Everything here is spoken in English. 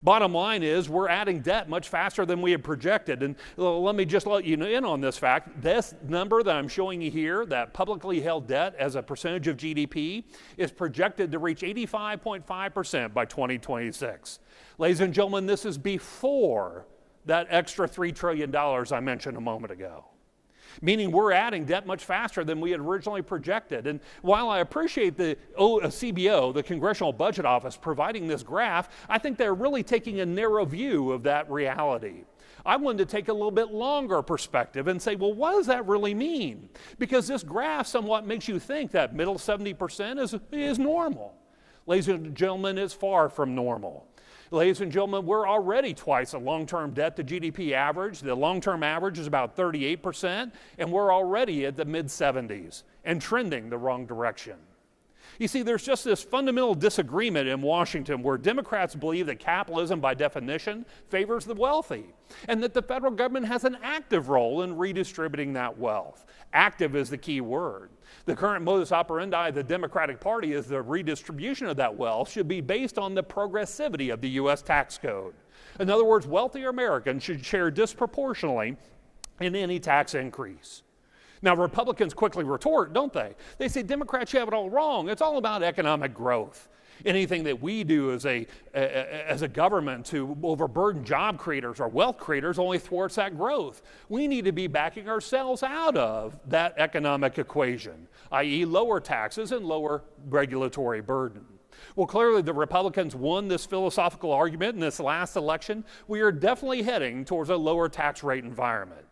Bottom line is we're adding debt much faster than we had projected. And let me just let you in on this fact. This number that I'm showing you here, that publicly held debt as a percentage of GDP, is projected to reach 85.5% by 2026. Ladies and gentlemen, this is before that extra $3 trillion I mentioned a moment ago. Meaning we're adding debt much faster than we had originally projected. And while I appreciate the CBO, the Congressional Budget Office, providing this graph, I think they're really taking a narrow view of that reality. I wanted to take a little bit longer perspective and say, well, what does that really mean? Because this graph somewhat makes you think that middle 70% is normal. Ladies and gentlemen, it's far from normal. Ladies and gentlemen, we're already twice the long-term debt to GDP average. The long-term average is about 38%, and we're already at the mid-70s and trending the wrong direction. You see, there's just this fundamental disagreement in Washington where Democrats believe that capitalism, by definition, favors the wealthy, and that the federal government has an active role in redistributing that wealth. Active is the key word. The current modus operandi of the Democratic Party is the redistribution of that wealth should be based on the progressivity of the U.S. tax code. In other words, wealthier Americans should share disproportionately in any tax increase. Now, Republicans quickly retort, don't they? They say, Democrats, you have it all wrong. It's all about economic growth. Anything that we do as a government to overburden job creators or wealth creators only thwarts that growth. We need to be backing ourselves out of that economic equation, i.e. lower taxes and lower regulatory burden. Well, clearly the Republicans won this philosophical argument in this last election. We are definitely heading towards a lower tax rate environment.